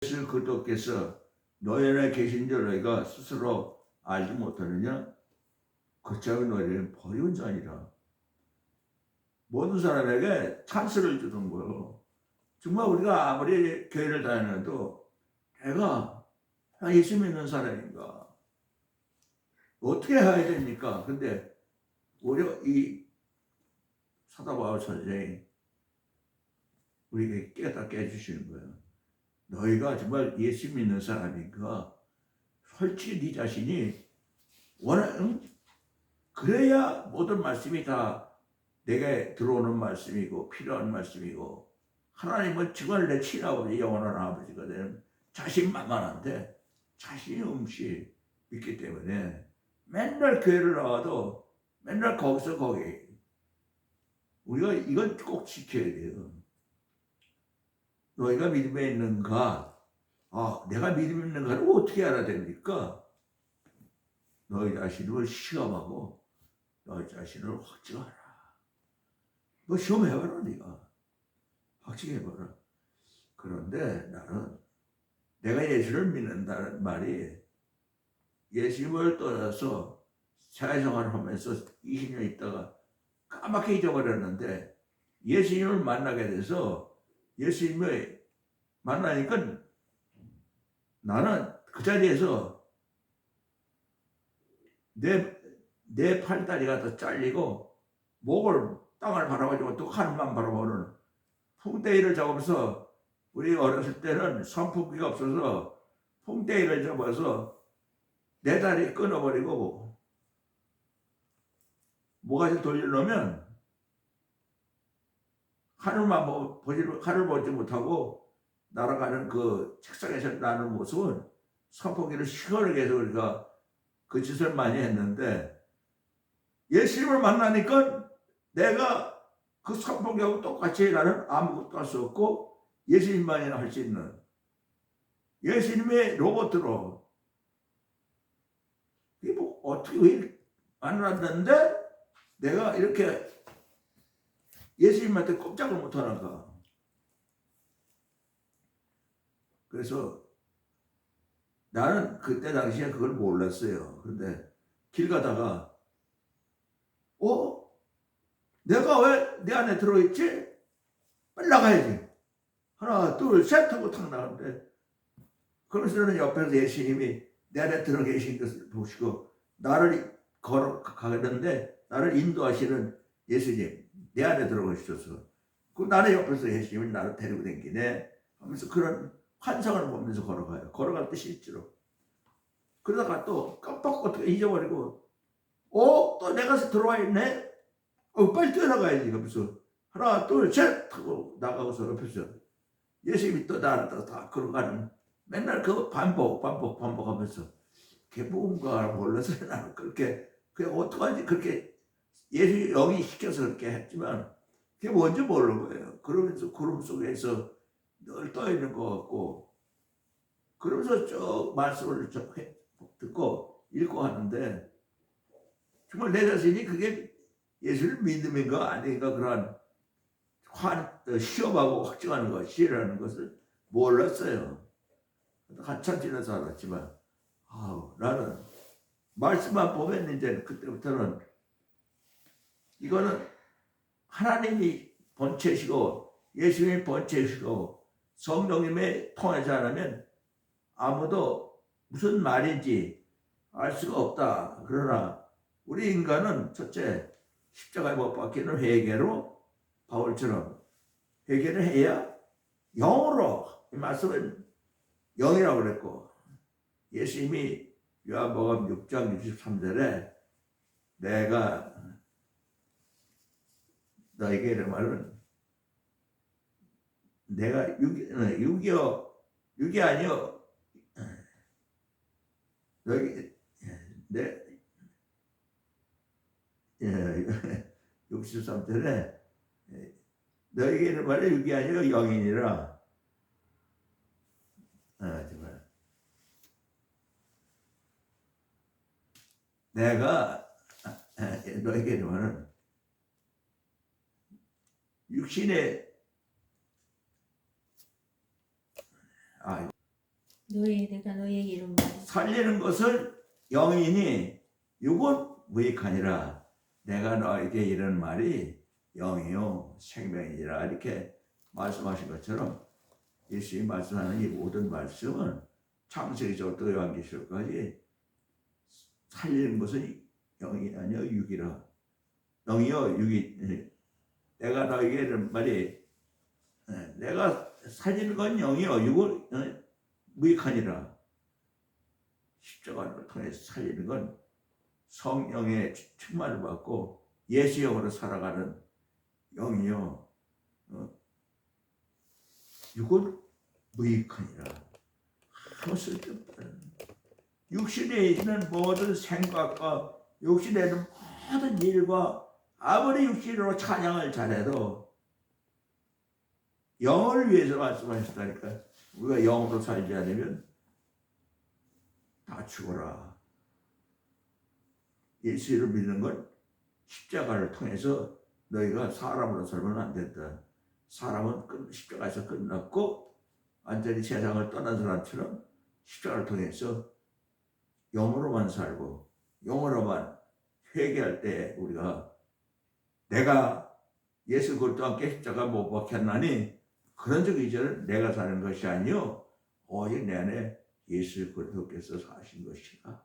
예수 그리스도께서 너희 안에 계신 줄 너희가 스스로 알지 못하느냐? 그처럼 너희를 버리운 자니라. 모든 사람에게 찬스를 주는 거예요. 정말 우리가 아무리 교회를 다니는도 내가 예수 믿는 사람인가? 어떻게 해야 됩니까? 근데 오히려 이 사도 바울 선생이 우리에게 깨닫게 해주시는 거예요. 너희가 정말 예수 믿는 사람인가? 솔직히 네 자신이 그래야 모든 말씀이 다 내게 들어오는 말씀이고 필요한 말씀이고, 하나님은 정말 내 친아버지 영원한 아버지가 되는 자신만만한데 자신이 없이 믿기 때문에 맨날 교회를 나와도 맨날 거기서 거기. 우리가 이건 꼭 지켜야 돼요. 너희가 믿음에 있는가? 내가 믿음에 있는가를 어떻게 알아야 됩니까? 너희 자신을 시험하고 너희 자신을 확증하라. 너 시험해봐라. 네가 확증해봐라. 그런데 나는 내가 예수를 믿는다는 말이, 예수님을 떠나서 사회생활을 하면서 20년 있다가 까맣게 잊어버렸는데, 예수님을 만나게 돼서 예수님을 만나니까 나는 그 자리에서 내 팔다리가 더 잘리고 목을 땅을 바라보고 또 하늘만 바라보는 풍뎅이를 잡으면서, 우리 어렸을 때는 선풍기가 없어서 풍뎅이를 잡아서 내 다리 끊어버리고 모가지 돌려놓으면 하늘 보지 못하고 날아가는 그 책상에서 나는 모습은 선풍기를 시원하게 해서 우리가 그 짓을 많이 했는데, 예수님을 만나니까 내가 그 선풍기하고 똑같이 나는 아무것도 할 수 없고 예수님만이 할 수 있는 예수님의 로봇으로, 이게 뭐 어떻게 만났는데 내가 이렇게 예수님한테 꼼짝을 못하는가. 그래서 나는 그때 당시에 그걸 몰랐어요. 그런데 길 가다가 내가 왜 내 안에 들어있지? 빨리 나가야지. 하나 둘 셋 하고 탁 나가는데, 그러면서 저는 옆에서 예수님이 내 안에 들어 계신 것을 보시고 나를 걸어가는데 나를 인도하시는 예수님, 내 안에 들어가셔서 그 나는 옆에서 예수님이 나를 데리고 다니네 하면서 그런 환상을 보면서 걸어가요. 걸어갈 때 실제로. 그러다가 또 깜빡 잊어버리고 또 내가 들어와 있네? 빨리 뛰어나가야지 하면서 하나 둘 셋 하고 나가고서 옆에서 예수님이 또 나를 다 걸어가는, 맨날 그 반복하면서 그게 뭔가 몰라서 나는 그렇게 그냥 어떡하지 그렇게 예수 영이 시켜서 그렇게 했지만 그게 뭔지 모르는 거예요. 그러면서 구름 속에서 늘 떠 있는 것 같고, 그러면서 쭉 말씀을 듣고 읽고 하는데, 정말 내 자신이 그게 예수를 믿음인가 아닌가 그런 시험하고 확증하는 것이라는 것을 몰랐어요. 한참 지나서 알았지만, 나는 말씀만 보면 이제 그때부터는 이거는 하나님이 본체시고 예수님이 본체시고 성령님의 통하지 않으면 아무도 무슨 말인지 알 수가 없다. 그러나 우리 인간은 첫째, 십자가에 못 박히는 회개로 바울처럼 회개를 해야 영으로, 이 말씀은 영이라고 그랬고, 예수님이 요한복음 6장 63절에 내가 너에게 이르마는 내가 육이 아니요 너에게 63절에 너에게 이르마는 육이 아니요 영이니라. 정말 내가 너에게 이르마는 육신의 내가 너희에게 이런 말이 살리는 것을 영이니 육은 무익하니라. 내가 너에게 이런 말이 영이요 생명이니라. 이렇게 말씀하신 것처럼 예수님이 말씀하는 이 모든 말씀은 창세기부터 요한계시록까지 살리는 것은 영이 아니요 육이라. 영이요 육이. 내가 너에게 이런 말이 내가 살리는 건 영이요 육은 무익하니라. 십자가를 통해서 살리는 건 성령의 충만을 받고 예수 영으로 살아가는 영이요 육은 무익하니라. 아무 쓸데없다는 육신에 있는 모든 생각과 육신에 있는 모든 일과 아무리 육신으로 찬양을 잘해도 영을 위해서 말씀하셨다니까. 우리가 영으로 살지 않으면 다 죽어라. 예수를 믿는 건 십자가를 통해서 너희가 사람으로 살면 안 된다. 사람은 십자가에서 끝났고 완전히 세상을 떠난 사람처럼 십자가를 통해서 영으로만 살고 영으로만 회개할 때 우리가 내가 예수 그리스도와 함께 십자가 못 박혔나니 그런 적 이제는 내가 사는 것이 아니요 오직 내 안에 예수 그리스도께서 사신 것이라.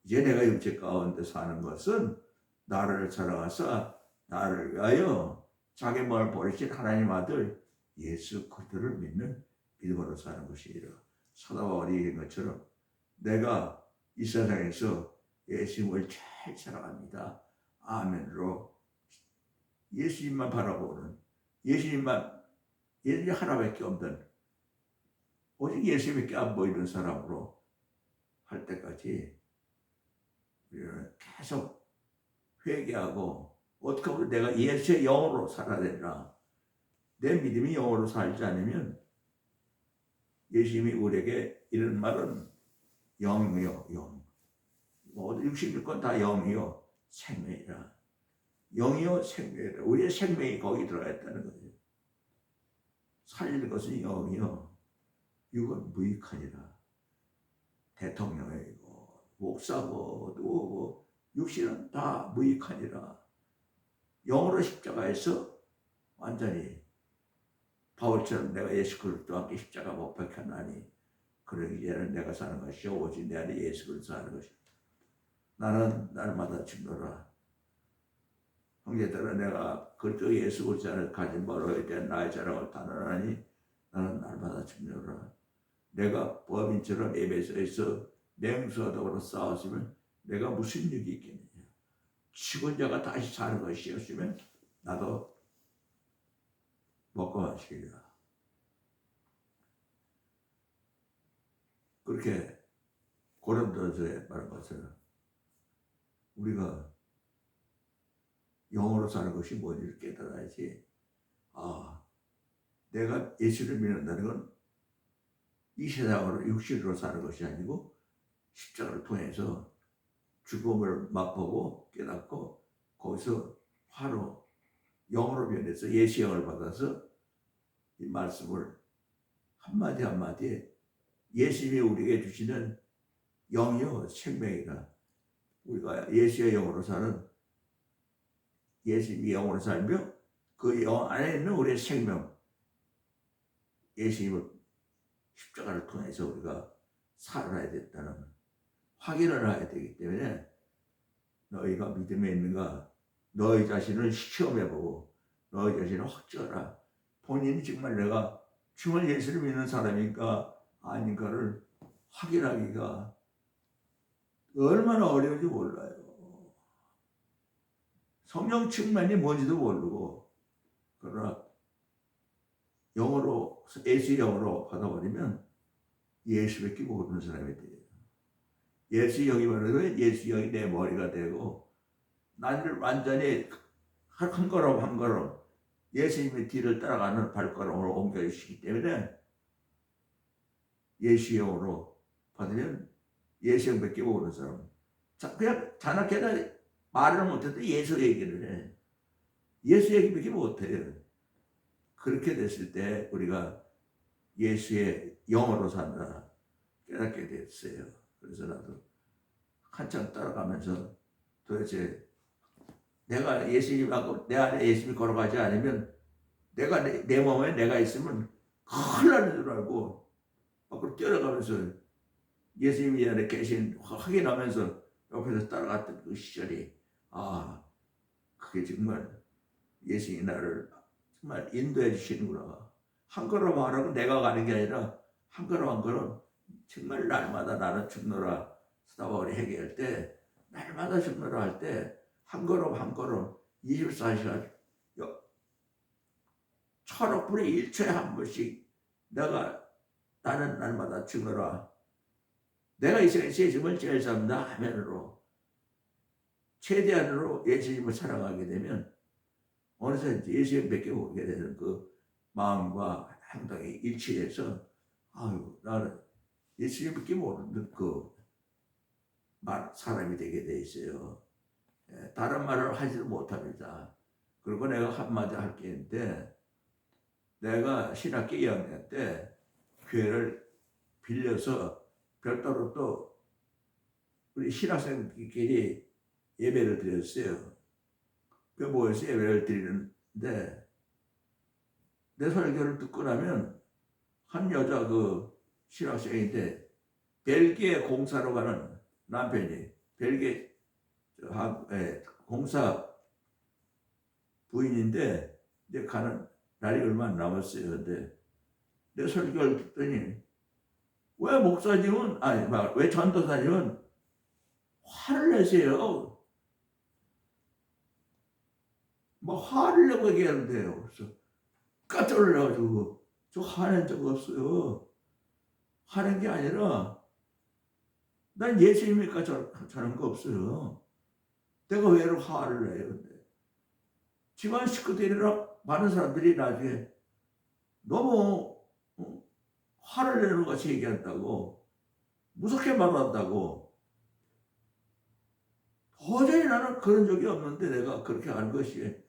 이제 내가 육체 가운데 사는 것은 나를 사랑하사 나를 위하여 자기 몸을 버리신 하나님 아들 예수 그리스도를 믿는 믿음으로 사는 것이라. 사도 바울이 얘기한 것처럼 내가 이 세상에서 예수님을 제일 사랑합니다. 아멘으로 예수님만 바라보는 예수님 하나밖에 없는 오직 예수님밖에 안 보이는 사람으로 할 때까지 우리는 계속 회개하고 어떻게 보면 내가 예수의 영으로 살아야 되나. 내 믿음이 영으로 살지 않으면 예수님이 우리에게 이런 말은 영이요 영. 모든 육신일 건 다 영이요 생명이라. 영이요 생명이라. 우리의 생명이 거기 들어가 있다는 거죠. 살리는 것은 영이요 육은 무익하니라. 대통령이고 목사고 누구고 육신은 다 무익하니라. 영으로 십자가에서 완전히 바울처럼 내가 예수 그리스도와 함께 십자가 못 박혔나니 그러기 이제는 내가 사는 것이 오직 내 안에 예수 그리스도 사는 것이. 나는 날마다 죽노라. 형제들아 내가 그리스도 예수 그리스도 안에 가진 바로에 대한 나의 자랑을 단언하니 나는 날마다 죽노라. 내가 범인처럼 에베소에서 맹수하다고 싸웠으면 내가 무슨 유익이 있겠느냐. 죽은 자가 다시 사는 것이었으면 나도 먹고 마시리라. 그렇게 고린도서에 말한 것처럼 우리가 영으로 사는 것이 뭔지를 깨달아야지. 내가 예수를 믿는다는 건 이 세상으로 육신으로 사는 것이 아니고 십자가를 통해서 죽음을 맛보고 깨닫고 거기서 바로 영으로 변해서 예수 영을 받아서 이 말씀을 한마디 한마디에 예수님이 우리에게 주시는 영이요 생명이라. 우리가 예수의 영으로 사는 예수님이 영으로 살며 그 영 안에 있는 우리의 생명 예수님을 십자가를 통해서 우리가 살아야 된다는 확인을 해야 되기 때문에 너희가 믿음에 있는가 너희 자신을 시험해보고 너희 자신을 확증하라. 본인이 정말 내가 정말 예수를 믿는 사람인가 아닌가를 확인하기가 얼마나 어려운지 몰라요. 성령 충만이 뭔지도 모르고 그러나 영어로 예수 영어로 받아버리면 예수밖에 모르는 사람이 돼요. 예수 영이 말하면 예수 영이 내 머리가 되고 나를 완전히 한 걸음 한 걸음 예수님의 뒤를 따라가는 발걸음으로 옮겨주시기 때문에 예수 영으로 받으면 예수 영밖에 모르는 사람. 그냥 자나깨나 말을 못해도 예수 얘기를 해. 예수 얘기밖에 못해요. 그렇게 됐을 때 우리가 예수의 영으로 산다. 깨닫게 됐어요. 그래서 나도 한참 따라가면서 도대체 내가 예수님하고 내 안에 예수님이 걸어가지 않으면 내가 내 몸에 내가 있으면 큰일 나는 줄 알고 밖으로 뛰어나가면서 예수님이 안에 계신 확인하면서 옆에서 따라갔던 그 시절이 그게 정말 예수님이 나를 정말 인도해 주시는구나. 한 걸음 하라고 내가 가는 게 아니라 한 걸음 한 걸음 정말 날마다 나는 죽노라 스타바울이 얘기할 때 날마다 죽노라 할 때 한 걸음 한 걸음 24시간 1000억분의 1초에 한 번씩 나는 날마다 죽노라. 내가 이 시간에 예수님을 제일 잡는다 하면으로 최대한으로 예수님을 사랑하게 되면 어느새 예수님 뵙게 오게 되는 그 마음과 행동이 일치해서 나는 예수님 뵙게 모르는 사람이 되게 돼 있어요. 다른 말을 하지도 못합니다. 그리고 내가 한마디 할 게 있는데 내가 신학교 2학년 때 교회를 빌려서 별도로 또 우리 신학생끼리 예배를 드렸어요. 그 모여서 예배를 드리는데 내 설교를 듣고 나면 한 여자 그 신학생인데 벨기에 공사로 가는 남편이 벨기에 공사 부인인데 이제 가는 날이 얼마 안 남았어요. 근데 내 설교를 듣더니 왜 목사님은 왜 전도사님은 화를 내세요? 뭐 화를 내고 얘기하는데요. 그래서 깜짝 놀라가지고 저 화낸 적 없어요. 화낸 게 아니라 난 예수님이니까 저런 거 없어요. 내가 왜 화를 내요? 근데 집안 식구들이랑 많은 사람들이 나중에 너무 화를 내는 것 같이 얘기한다고 무섭게 말한다고. 도저히 나는 그런 적이 없는데 내가 그렇게 한 것이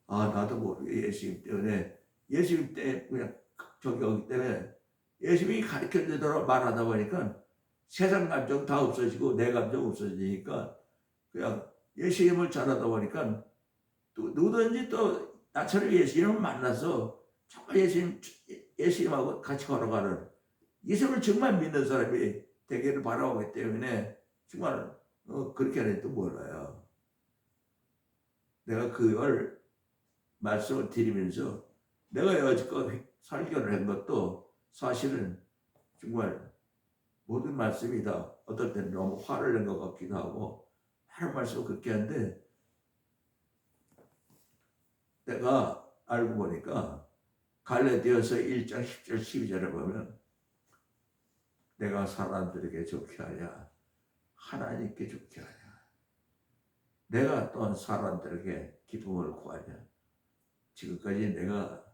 나도 모르게 예수님 때문에 예수님 때 그냥 저기 때문에 예수님이 가르쳐주도록 말하다 보니까 세상 감정 다 없어지고 내 감정 없어지니까 그냥 예수님을 전하다 보니까 또 누구든지 또 나처럼 예수님을 만나서 정말 예수님하고 같이 걸어가는 예수님을 정말 믿는 사람이 되기를 바라기 때문에 정말 그렇게 하는 또 몰라요. 내가 그걸 말씀을 드리면서 내가 여지껏 설교를 한 것도 사실은 정말 모든 말씀이 다 어떨 때는 너무 화를 낸 것 같기도 하고 하는 말씀을 그렇게 하는데 내가 알고 보니까 갈라디아서 1장 10절 12절에 보면 내가 사람들에게 좋게 하랴 하나님께 좋게 하랴 내가 또한 사람들에게 기쁨을 구하랴. 지금까지 내가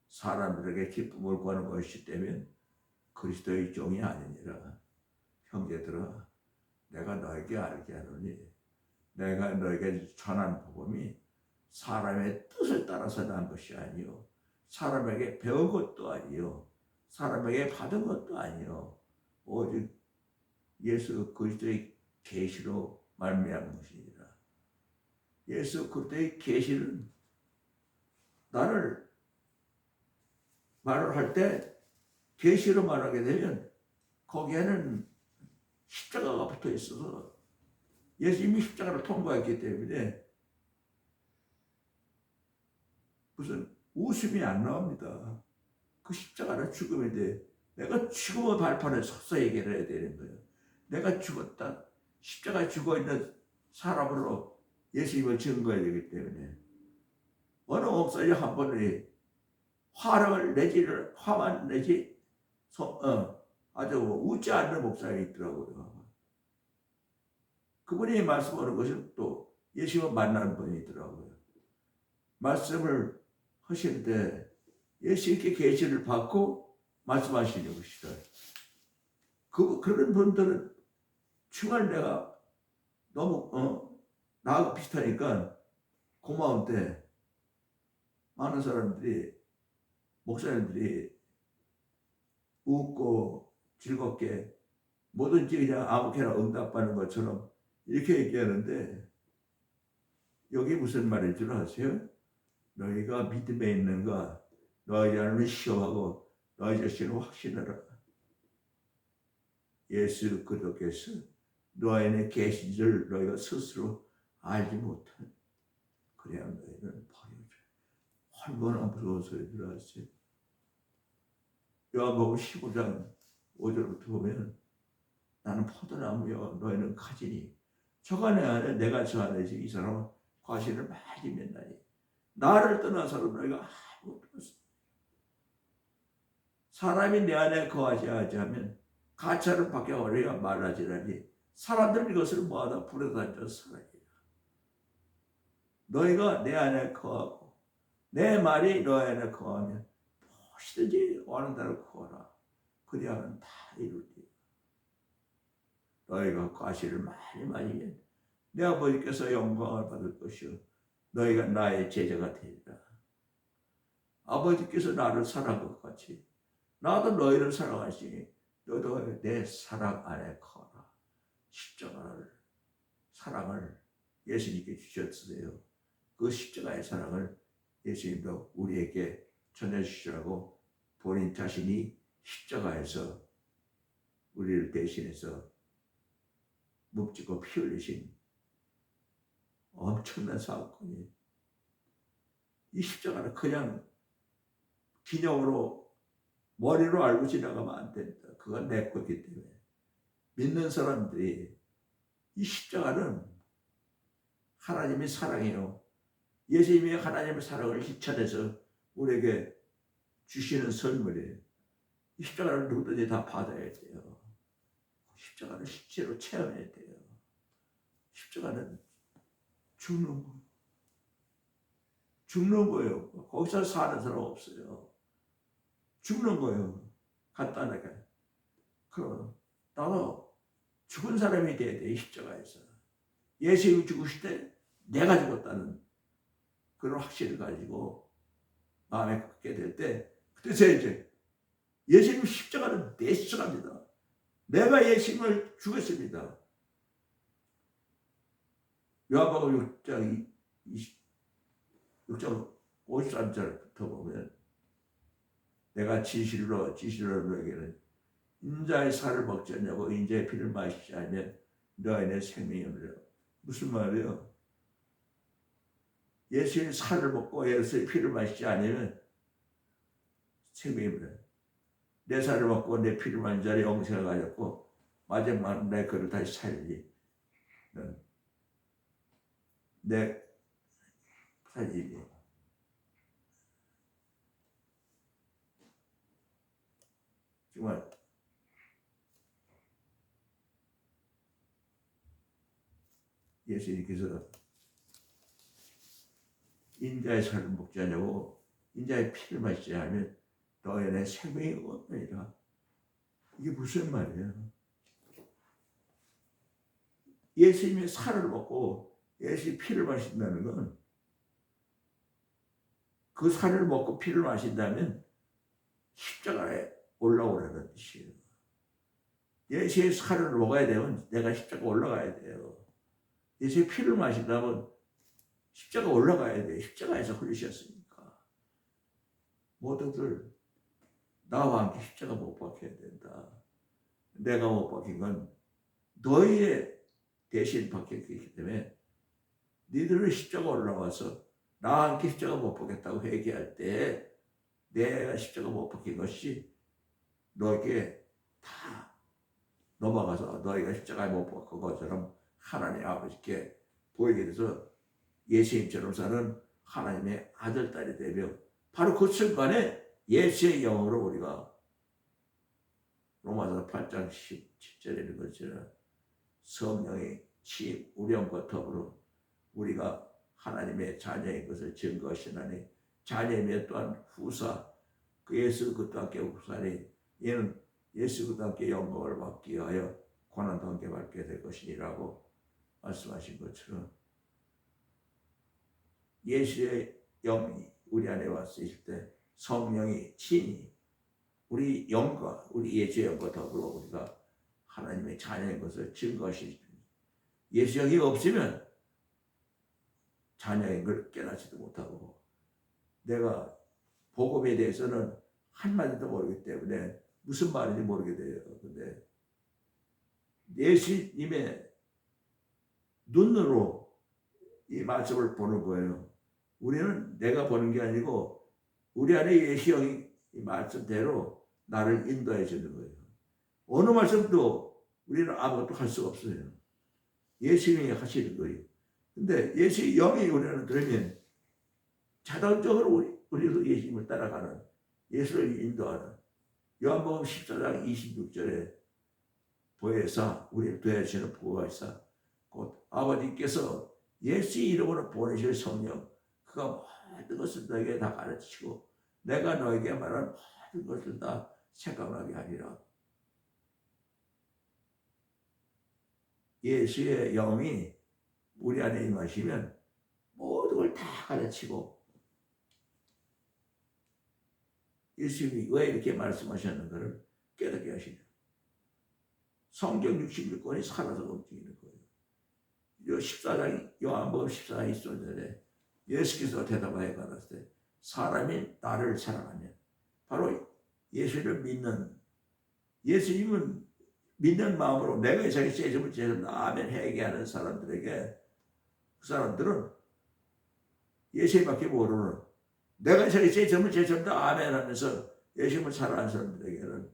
사람들에게 기쁨을 구하는 것이 되면 그리스도의 종이 아니니라. 형제들아 내가 너에게 알게 하노니 내가 너에게 전한 복음이 사람의 뜻을 따라서 난 것이 아니요 사람에게 배운 것도 아니요 사람에게 받은 것도 아니요 오직 예수 그리스도의 계시로 말미암은 것이니라. 예수 그리스도의 계시는 나를 말을 할 때 계시로 말하게 되면 거기에는 십자가가 붙어 있어서 예수님이 십자가를 통과했기 때문에 무슨 웃음이 안 나옵니다. 그 십자가는 죽음인데 내가 죽음의 발판에 서서 얘기를 해야 되는 거예요. 내가 죽었다. 십자가에 죽어있는 사람으로 예수님을 증거해야 되기 때문에 어느 목사님 한 번에 화만 내지 아주 웃지 않는 목사님이 있더라고요. 그분이 말씀하는 것은 또 예수님을 만나는 분이 있더라고요. 말씀을 하실 때 예수님께 계시를 받고 말씀하시는 것이다. 그런 분들은 정말 내가 너무 나하고 비슷하니까 고마운데 많은 사람들이 목사님들이 웃고 즐겁게 뭐든지 그냥 아무렇게나 응답하는 것처럼 이렇게 얘기하는데 여기 무슨 말인 줄 아세요? 너희가 믿음에 있는가? 너희 안을 시험하고 너희 자신을 확신하라. 예수 그리스도께서 너희 안에 계신 줄 너희가 스스로 알지 못한 그래야 너희는 버려져. 얼마나 무서운 소리들 아세요? 요한복음 15장 5절부터 보면 나는 포도나무여 너희는 가지니 저가 내 안에 내가 저 안에 이 사람은 과실을 많이 맺나니 나를 떠나서는 너희가 아무것도 없어. 사람이 내 안에 거하지 하면 가차를 밖에 어려야 말하지라니 사람들 이것을 모아다 불에 던져 살아야. 너희가 내 안에 거하고 내 말이 너희 안에 거하면 무엇이든지 원하는 대로 구하라. 그리하면 다 이루리. 너희가 과실을 많이 맺으면 내 아버지께서 영광을 받을 것이요 너희가 나의 제자가 되리라. 아버지께서 나를 사랑한 것 같이 나도 너희를 사랑하시니 너도 내 사랑 안에 거하라. 십자가를 사랑을 예수님께 주셨으세요. 그 십자가의 사랑을 예수님도 우리에게 전해주시라고 본인 자신이 십자가에서 우리를 대신해서 묵지고 피 흘리신 엄청난 사건이 이 십자가는 그냥 기념으로 머리로 알고 지나가면 안 된다. 그건 내 거기 때문에 믿는 사람들이 이 십자가는 하나님의 사랑이에요. 예수님이 하나님의 사랑을 실천해서 우리에게 주시는 선물이에요. 이 십자가를 누구든지 다 받아야 돼요. 십자가를 실제로 체험해야 돼요. 십자가는 죽는 거예요. 죽는 거예요. 거기서 사는 사람 없어요. 죽는 거예요. 간단하게. 그럼 나도 죽은 사람이 돼야 돼. 십자가에서. 예수님이 죽으실 때 내가 죽었다는 그런 확신을 가지고 마음에 갖게 될 때 그때서 이제 예수님 십자가는 내 십자가입니다. 내가 예수님을 죽였습니다. 요한복음 6장 53절부터 보면 내가 진실로 너에게는 인자의 살을 먹지 않냐고 인자의 피를 마시지 않으면 너희는 생명이 없느라. 무슨 말이에요? 예수의 살을 먹고 예수의 피를 마시지 않으면 생명이 없느라. 내 살을 먹고 내 피를 마신 자를 영생을 가졌고 마지막 내 그를 다시 살리. 내 살리니. 정말 예수님께서 인자의 살을 먹지 않냐고 인자의 피를 마시지 않으면 너희 안에 생명이 없느니라. 이게 무슨 말이에요? 예수님의 살을 먹고 예수의 피를 마신다는 건 그 살을 먹고 피를 마신다면 십자가에 올라오라는 뜻이에요. 예수의 살을 먹어야 되면 내가 십자가 올라가야 돼요. 예수의 피를 마신다면 십자가 올라가야 돼요. 십자가에서 흘리셨으니까. 모두들 나와 함께 십자가 못 박혀야 된다. 내가 못 박힌 건 너희의 대신 박혔기 때문에 니들은 십자가 올라와서 나와 함께 십자가 못 박혔다고 회개할 때 내가 십자가 못 박힌 것이 너에게 다 넘어가서 너희가 십자가에 못 박힌 것처럼 하나님 아버지께 보이게 돼서 예수님처럼 사는 하나님의 아들, 딸이 되며 바로 그 순간에 예수의 영으로 우리가 로마서 8장 17절에 있는 것처럼 성령의 치 우리 영과 더불어 우리가 하나님의 자녀인 것을 증거하시나니 자녀이며 또한 후사 그 예수 그리스도 함께 후사니 이는 예수 그리스도 함께 영광을 받기 위하여 고난도 함께 받게 될 것이니라고 말씀하신 것처럼 예수의 영이 우리 안에 왔을 때 성령이 친히 우리 영과 우리 예수의 영과 더불어 우리가 하나님의 자녀인 것을 증거하시죠. 예수 영이 없으면 자녀인 걸 깨닫지도 못하고 내가 복음에 대해서는 한마디도 모르기 때문에 무슨 말인지 모르게 돼요. 근데 예수님의 눈으로 이 말씀을 보는 거예요. 우리는 내가 보는 게 아니고 우리 안에 예수 영이 이 말씀대로 나를 인도해 주는 거예요. 어느 말씀도 우리는 아무것도 할 수가 없어요. 예수님이 하시는 거예요. 근데 예수 영이 우리는 들으면 자동적으로 우리도 예수님을 따라가는, 예수를 인도하는, 요한복음 14장 26절에 보혜사, 우리를 도와주시는 보혜사, 곧 아버지께서 예수 이름으로 보내실 성령, 그가 모든 것을 너에게 다 가르치고 내가 너에게 말한 모든 것을 다 생각나게 하리라. 예수의 영이 우리 안에 임하시면 모든 걸 다 가르치고, 예수님이 왜 이렇게 말씀하셨는가를 깨닫게 하시죠. 성경 66권이 살아서 움직이는 거예요. 14장, 요한복음 14장 20절에 예수께서 대답하여 가라사대 사람이 나를 사랑하면, 바로 예수를 믿는, 예수님은 믿는 마음으로 내가 이 세상에 죄짐을 지었다 아멘 회개하는 사람들에게, 그 사람들은 예수님밖에 모르는, 내가 이 세상에 죄짐을 지었다 아멘 하면서 예수님을 사랑하는 사람들에게는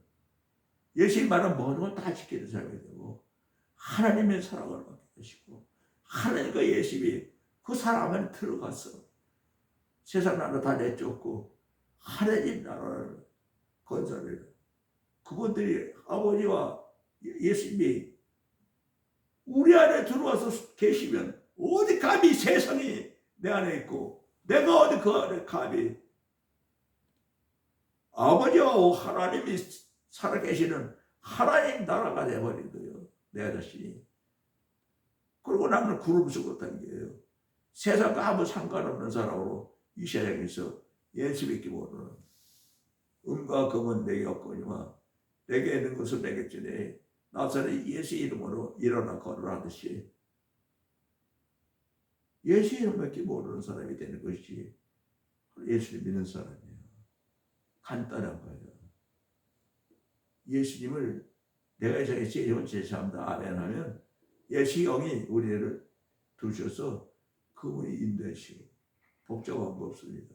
예수님 말은 모든 걸 다 지키는 사람이 되고 하나님의 사랑을 받게 되시고, 하나님과 예수님이 그 사랑 안에 들어가서 세상 나라 다 내쫓고 하나님 나라를 건설해요. 그분들이 아버지와 예수님이 우리 안에 들어와서 계시면 어디 감히 세상이 내 안에 있고 내가 어디 그 안에 감히, 아버지와 하나님이 살아계시는 하나님 나라가 되어버린 거예요. 내 자신이. 그리고 나는 구름수 못한 게요. 세상과 아무 상관없는 사람으로 이 세상에서 예수 믿기 모르는, 은과 금은 내게 없거니와 내게 있는 것은 내게 주네. 나사렛 예수 이름으로 일어나 걸으라 하듯이 예수 이름밖에 모르는 사람이 되는 것이 예수를 믿는 사람이에요. 간단한 거예요. 예수님을 내가 이 세상에 죄짐을 제시합니다 아멘 하면 예수 영이 우리를 두셔서 그분이 인도하시고, 복잡한 거 없습니다.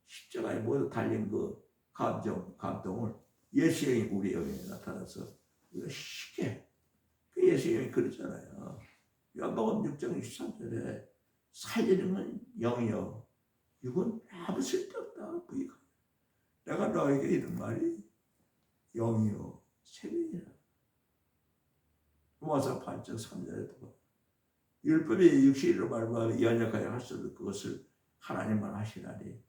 십자가에 모두 달린 그 감동을 예수 영이 우리 영에 나타나서 우리가 쉽게, 그 예수 영이 그러잖아요. 요한복음 6장 63절에 살리는 건 영이요, 육은 아무 쓸데없다. 내가 너에게 이런 말이 영이요 생명이라. 로마서 8장 3절에 도 율법이 육신으로 말미암아 연약하여 할 수 없는 그것을 하나님만 하시나니,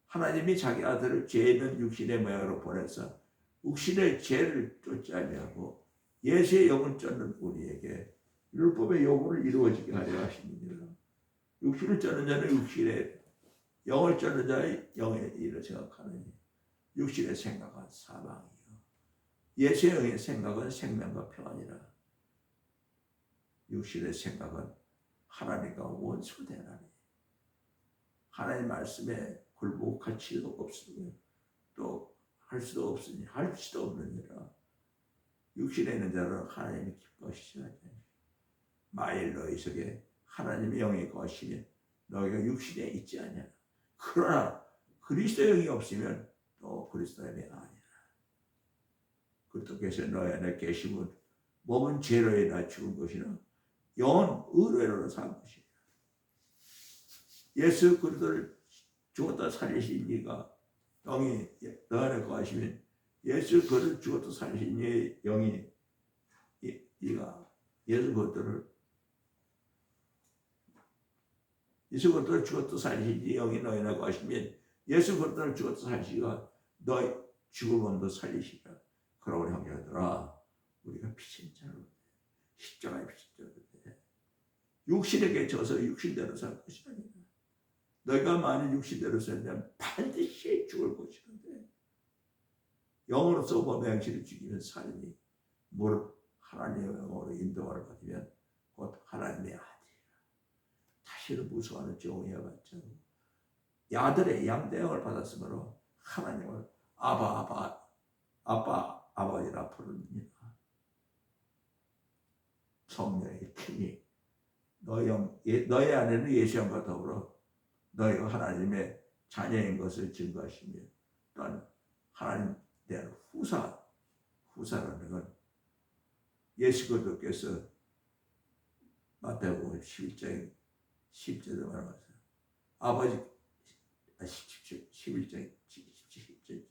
하나님이 자기 아들을 죄 있는 육신의 모양으로 보내서 육신의 죄를 쫓지 아니하고 예수의 영을 쫓는 우리에게 율법의 요구를 이루어지게 하려 하십니다. 육신을 쫓는 자는 육신의, 영을 쫓는 자의 영의 일을 생각하느니 육신의 생각은 사망이요 예수의 영의 생각은 생명과 평안이라. 육신의 생각은 하나님과 원수되나니 하나님 말씀에 굴복할 치도 없으며 또 할 수도 없으니 할 수도 없느니라. 육신에 있는 자는 하나님이 기뻐하시지 않으니 만일 너희 속에 하나님의 영이 거하시면 너희가 육신에 있지 아니하라. 그러나 그리스도의 영이 없으면 또 그리스도의 영이 아니라. 그리스도께서 너희 안에 계시면 몸은 죄로 인하여 죽은 것이나 영은 의로 산 것이라. 예수 그리스도를 죽었다 살리신 이가 영이 너 안에 거하시면, 예수 그리스도를 죽었다 살리신 이의 영이 이가 예수 그리스도를 죽었다 살리신 이 영이 너희 안에 거하시면 예수 그리스도를 죽었다 살리시가 너희 죽을 몸도 살리시라. 그러고 형제들아, 우리가 피신 자로 십자가의 피신 자로 육신에게 져서 육신대로 살 것이 아니라 너희가 만일 육신대로 살면 반드시 죽을 것이는데 영으로서 몸의 행실을 죽이면 살리니 뭘 하나님으로 인도를 받으면 곧 하나님의 아들. 다시는 무수하는 종이야 봤죠. 아들의 양대형을 받았으므로 하나님을 아버지라 부릅니다. 성령의 힘이 너희 안에는 예수님과 더불어 너희가 하나님의 자녀인 것을 증거하시며 또한 하나님 대한 후사라는 건 예수 그리스도께서 마태복음 11장 10절에 말하면서 아버지 11장 10절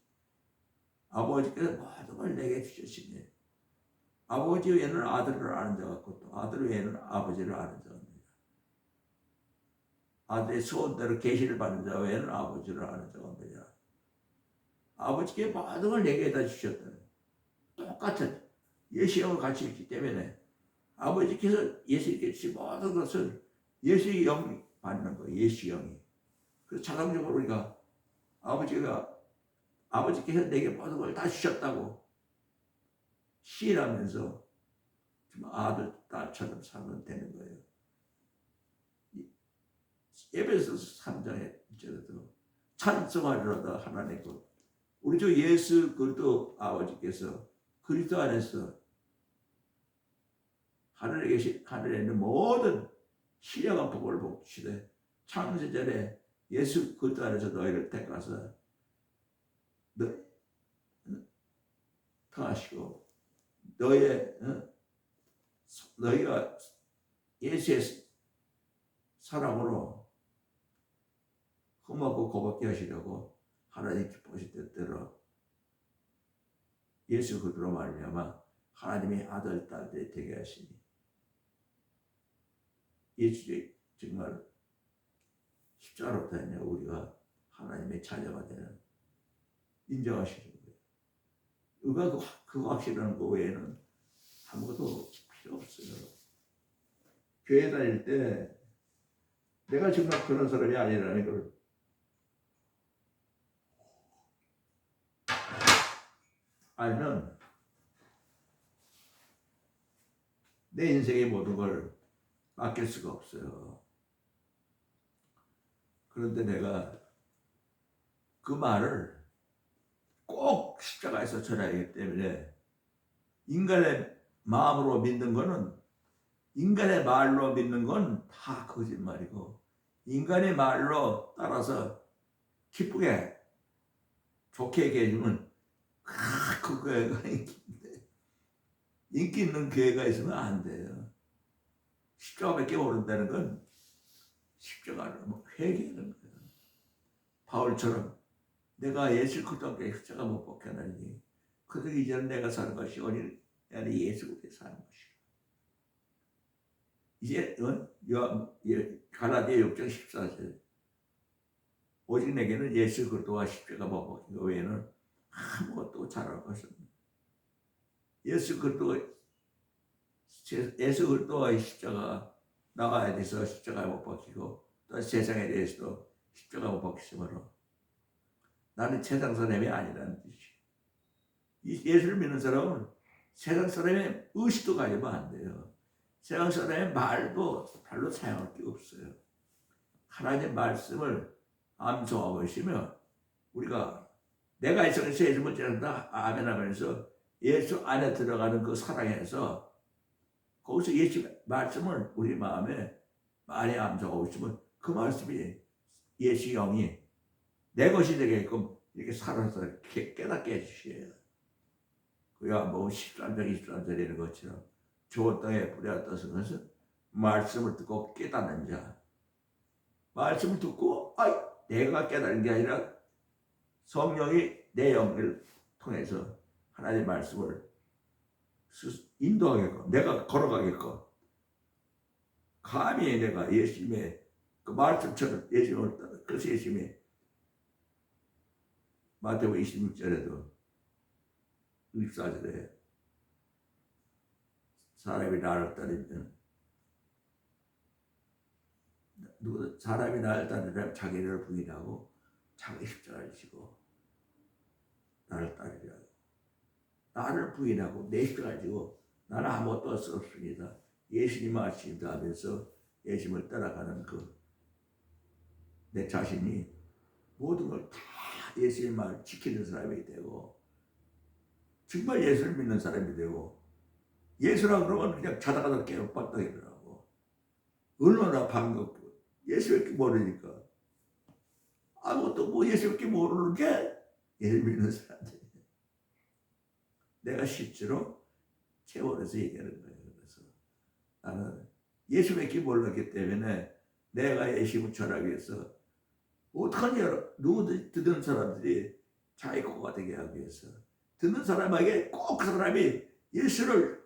아버지께서 모든 걸 내게 주셨으니 아버지 외에는 아들을 아는 자가 없고 또 아들 외에는 아버지를 아는 자가 없느니라. 아들의 소원대로 계시를 받는 자 외에는 아버지를 아는 자가 없느니라. 아버지께 모든 걸 내게 다 주셨다. 똑같은 예수형을 같이 있기 때문에 아버지께서 예수께 주신 모든 것을 예수의 영이 받는 거예요. 예수 영이. 그래서 자동적으로 우리가 아버지께서 내게 모든 걸 다 주셨다고 시인하면서 좀 아들, 딸처럼 살면 되는 거예요. 에베소서 3장에 이제도 찬송하리로다 하나님 것. 우리 주 예수 그리스도 아버지께서 그리스도 안에서 하늘에 있는 모든 신령한 복을 복주시되 창세전에 예수 그리스도 안에서 너희를 택하사 통하시고 너희가 예수의 사랑으로 흠없고 고맙게 하시려고 하나님 기뻐하실 뜻대로 예수 그리스도로 말미암아 하나님의 아들 딸들이 되게 하시니 예수의 정말 십자가로 다니냐 우리가 하나님의 자녀가 되는 인정하시는 거예요. 우리가 그 확신하는 거 외에는 아무것도 필요 없어요. 교회 다닐 때 내가 정말 그런 사람이 아니라는 걸 알면 내 인생의 모든 걸 맡길 수가 없어요. 그런데 내가 그 말을 꼭 십자가에서 전하기 때문에 인간의 마음으로 믿는 거는 인간의 말로 믿는 건 다 거짓말이고 인간의 말로 따라서 기쁘게 좋게 얘기해 주면 그 교회가 인기 있는 교회가 있으면 안 돼요. 십자가밖에 모른다는 건 십자가를 회개하는 거예요. 바울처럼 내가 예수 그리스도께 십자가 못 박혀나니 그들 이제는 내가 사는 것이 아니 예수 그리스도 사는 것이라. 이제 갈라디아 6장 14절 오직 내게는 예수 그리스도와 십자가 못 박힌 것 외에는 아무것도 잘할 것은 없습니다. 예수 그리스도와 십자가 나가야 돼서 십자가에 못 박히고 또 세상에 대해서도 십자가 못 박히므로 나는 세상 사람이 아니라는 뜻이에요. 이 예수를 믿는 사람은 세상 사람의 의식도 가지면 안 돼요. 세상 사람의 말도 별로 사용할 게 없어요. 하나님의 말씀을 암송하고 있으며 우리가 내가 이 세상에서 예수 못 지낸다 아멘 하면서 예수 안에 들어가는 그 사랑에서 거기서 예수 말씀을 우리 마음에 많이 암송하고 있으면 그 말씀이 예수 영이 내 것이 되게끔 이렇게 살아서 깨닫게 해주셔요. 그야 뭐 13장 23절 이런 것처럼 좋은 땅에 뿌려졌다는 것은 말씀을 듣고 깨닫는 자. 말씀을 듣고 내가 깨닫는 게 아니라 성령이 내 영을 통해서 하나님의 말씀을 인도하게끔 내가 걸어가게끔 감히 내가 예수님의 그 말씀처럼 예수님을 따라 그래서 예수님이 마태복음 26절에도 24절에 사람이 나를 따르면 사람이 나를 따르면 자기를 부인하고 자기 십자가를 지고 나를 따르리라. 나를 부인하고 내 십자가 가지고 나는 아무것도 할 수 없습니다. 예수님 아십니다 하면서 예수님을 따라가는 그 내 자신이 모든 걸 다 예수님 말을 지키는 사람이 되고 정말 예수를 믿는 사람이 되고 예수라 그러면 그냥 자다가도 깨어빠떡이더라고. 얼마나 반갑고 예수밖에 모르니까 아무것도 뭐 예수밖에 모르는 게 예수 믿는 사람들. 내가 실제로 체험해서 얘기하는 거예요. 그래서 나는 예수밖에 몰랐기 때문에 내가 예수를 전하기 위해서 어떡하냐 누구든 듣는 사람들이 자기 거가 되게 하기 위해서 듣는 사람에게 꼭 그 사람이 예수를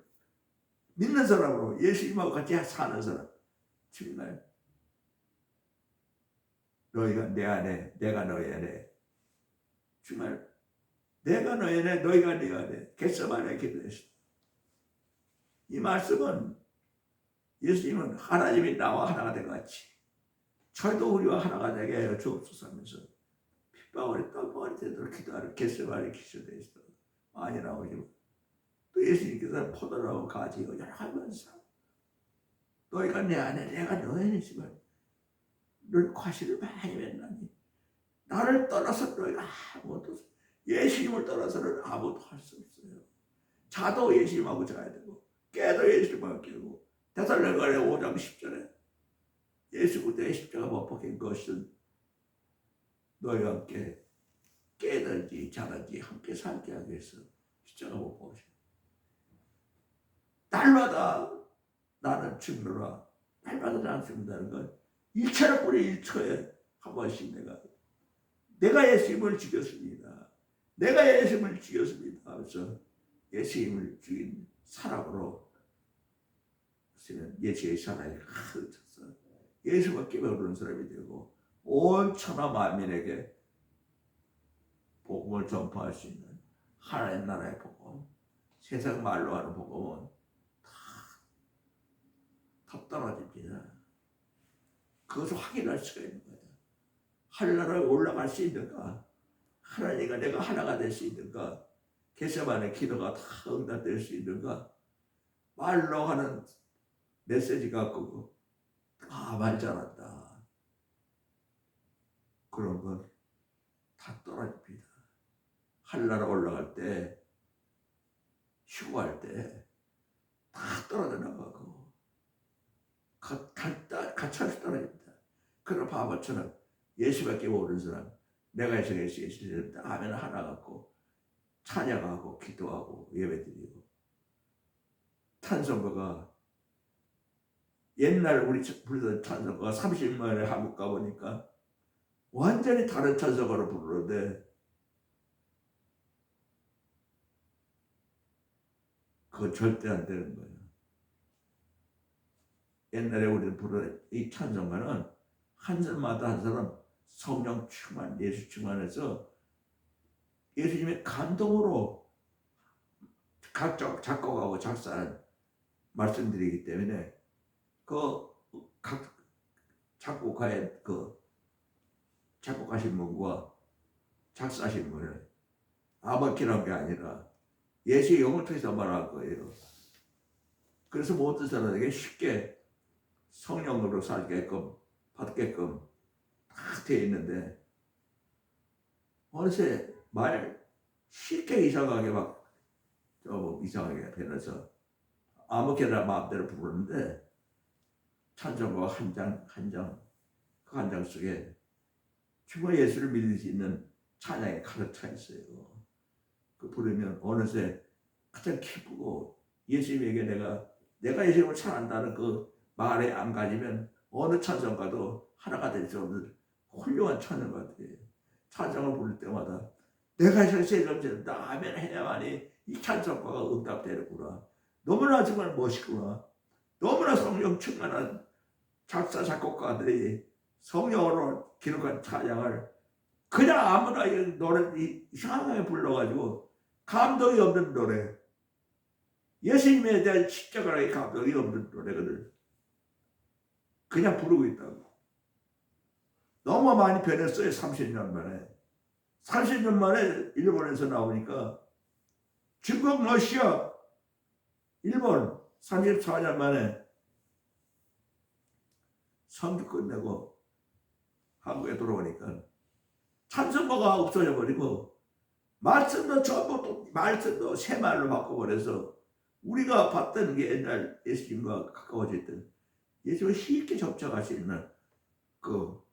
믿는 사람으로 예수님하고 같이 사는 사람 정말 너희가 내 안에 내가 너희 안에 정말 내가 너희 안에 너희가 내 안에 겟세마네 기도했어. 이 말씀은 예수님은 하나님이 나와 하나가 된 같이 저희도 우리와 하나가 되게 하여 주옵소서 하면서 핏방울이 떡방울이 되도록 기도하는 겟세마네 기도에 있어. 많이 나오지만 또 예수님께서 포도나무 가지고 여러 가지 너희가 내 안에 내가 너희 안에 있으면 늘 과실을 많이 맺나니 나를 떠나서 너희가 아무것도 예수님을 떠나서는 아무것도 할 수 없어요. 자도 예수님하고 자야 되고 깨도 예수님하고 깨고 데살로니가서 5장 10절에 예수 그리스도의 십자가 못 박힌 것은 너희와 함께 깨든지 자든지 함께 살게 하기 위해서 십자가 못 박으셨다. 날마다 나는 죽노라. 날마다 나는 죽는다는 건 일체를 뿌리 일초에 한 번씩 내가 예수님을 죽였습니다. 내가 예수님을 죽였습니다 하면서 예수님을 죽인 사람으로 예수의 사랑이 가득 찼어. 예수밖에 모르는 사람이 되고 온 천하 만민에게 복음을 전파할 수 있는 하나님 나라의 복음, 세상 말로 하는 복음은 다 떨어집니다. 그것을 확인할 수가 있는 거예요. 하늘나라에 올라갈 수 있는가? 하나님과 내가 하나가 될 수 있는가? 겟세마네 기도가 다 응답될 수 있는가? 말로 하는 메시지 갖고 말 잘한다. 그런 건 다 떨어집니다. 하늘나라 올라갈 때, 휴거할 때 다 떨어져 나가고 가차없이 떨어집니다. 그런 바보처럼 예수밖에 모르는 사람, 내가 예수를 아멘 하나 갖고 찬양하고 기도하고 예배드리고 찬송가가 옛날 우리 부르던 찬송가가 30년 만에 한국 가보니까 완전히 다른 찬송가로 부르는데 그건 절대 안 되는 거예요. 옛날에 우리는 부르는 이 찬송가는 한 사람마다 한 사람 성령 충만, 예수 충만해서 예수님의 감동으로 각자 작곡하고 작사한 말씀드리기 때문에 각 작곡가의 작곡하신 분과 작사하신 분을 아버지란 게 아니라 예수의 영을 통해서 말할 거예요. 그래서 모든 사람에게 쉽게 성령으로 살게끔 받게끔 다 되어 있는데 어느새 말 쉽게 이상하게 이상하게 변해서 아무렇게나 마음대로 부르는데 찬송가 한 장 그 한 장 속에 정말 예수를 믿을 수 있는 찬양이 가득 차 있어요. 그 부르면 어느새 가장 기쁘고 예수님에게 내가 예수님을 찬한다는 그 말에 안 가지면 어느 찬송가도 하나가 될 수 없는 훌륭한 찬송가 같아요. 찬송을 부를 때마다 내가 세상에 나 아멘 해야만이 이 찬송가가 응답되는구나. 너무나 정말 멋있구나. 너무나 성령 충만한 작사 작곡가들이 성령으로 기록한 찬양을 그냥 아무나 노래 이상하게 불러가지고 감동이 없는 노래, 예수님에 대한 십자가의 감동이 없는 노래거든 그냥 부르고 있다고. 너무 많이 변했어요. 30년 만에. 30년 만에 일본에서 나오니까 중국, 러시아, 일본 34년 만에 선교 끝내고 한국에 돌아오니까 찬송가가 없어져 버리고 말씀도 전부 또 말씀도 새 말로 바꿔버려서 우리가 봤던 게 옛날 예수님과 가까워져 있던 예수님을 쉽게 접촉할 수 있는 그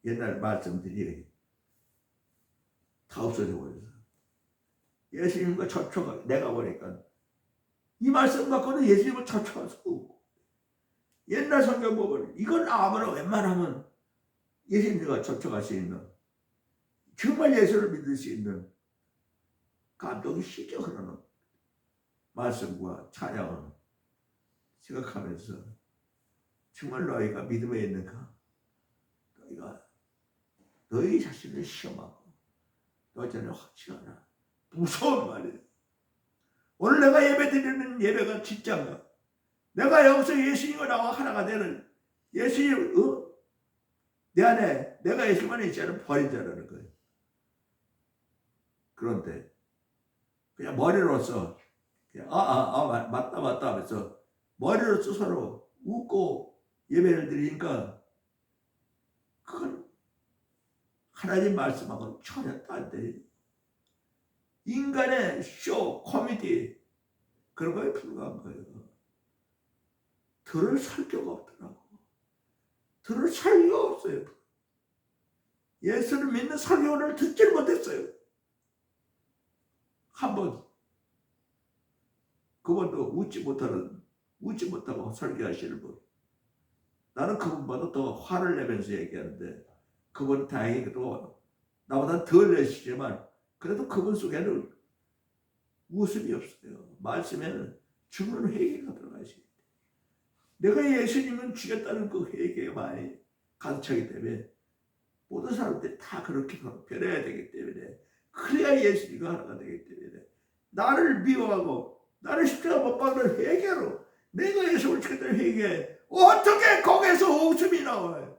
옛날 말씀들이 다 없어져 버려서 예수님과 접촉 내가 보니까 이 말씀 갖고는 예수님을 접촉할 수 없고 옛날 성경 보면 이건 아무나 웬만하면 예수님과 접촉할 수 있는 정말 예수를 믿을 수 있는 감동이 쉽게 흐르는 말씀과 찬양을 생각하면서 정말 너희가 믿음에 있는가? 너희가 너희 자신을 시험하고 너희 자신을 확증하라. 무서운 말이에요. 오늘 내가 예배 드리는 예배가 진짜인가? 내가 여기서 예수님과 나와 하나가 되는 예수님 내 안에 내가 예수님 안에 있지 않은 버린 자라는 거예요. 그런데 그냥 머리로서 그냥 맞다 하면서 머리로서 서로 웃고 예배를 드리니까 그건 하나님 말씀하고는 전혀 딴데 인간의 쇼, 코미디 그런 거에 불과한 거예요. 들을 설교가 없더라고. 들을 설교가 없어요. 예수를 믿는 설교를 듣질 못했어요. 한번 그분도 웃지 못하고 설교하시는 분. 나는 그분보다 더 화를 내면서 얘기하는데 그분 다행히도 나보다 덜 내시지만 그래도 그분 속에는 웃음이 없어요. 말씀에는 죽는 회개가 들어가 있어요. 내가 예수님은 죽였다는 그 회개가 많이 가득차기 때문에 모든 사람들이 다 그렇게 변해야 되기 때문에 그래야 예수님과 하나가 되기 때문에 나를 미워하고 나를 십자가 못 박는 회개로 내가 예수를 죽였다는 회개에 어떻게 거기에서 웃음이 나와요?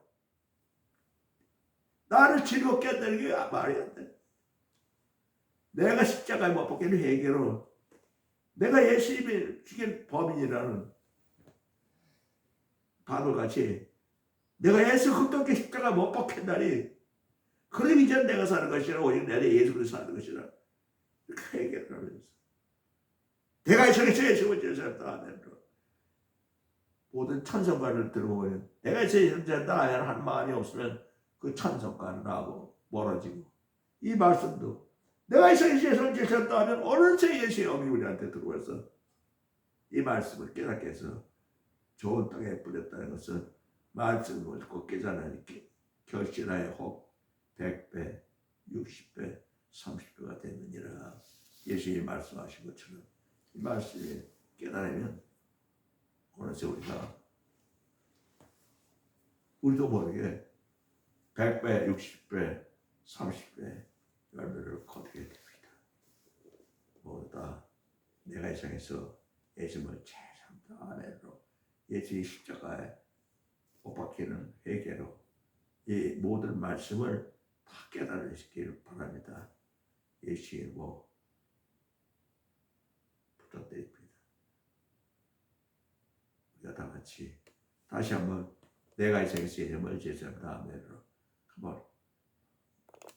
나를 즐겁게 한다는 게 말이 안 돼. 내가 십자가에 못 박히는 회개로 내가 예수님이 죽인 범인이라는 바보같이 내가 예수 흠없게 십자가 못 박힌 날이 그러기 전 내가 사는 것이라 오직 내 안에 예수 그리스도 사는 것이라 이렇게 회개를 하면서 내가 저기서 예수를 제사했다 하면서 모든 찬송가를 들어보면 내가 예수를 제사했다 하는 마음이 없으면 그 찬송가는 하고 멀어지고 이 말씀도 내가 예수를 제사했다 하면 어느새 예수의 영이 우리한테 들어와서 이 말씀을 깨닫게 해서 좋은 땅에 뿌렸다는 것은 말씀을 곧 깨달으니 결실하여 혹 100배, 60배, 30배가 되느니라. 예수님이 말씀하신 것처럼 이 말씀을 깨달으면 어느새 우리도 모르게 100배, 60배, 30배 열매를 거두게 됩니다. 모두 다 내가 이 세상에서 예수님을 최선다 아멘으로 예수의 십자가에 못 박히는 회개로 이 모든 말씀을 다 깨달으시기를 바랍니다. 예수의 이름으로 부탁드립니다. 우리가 다 같이 다시 한번 내가 이 세상에서 예수님을 제사합니다 아멘으로 한번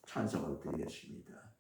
찬송을 드리겠습니다.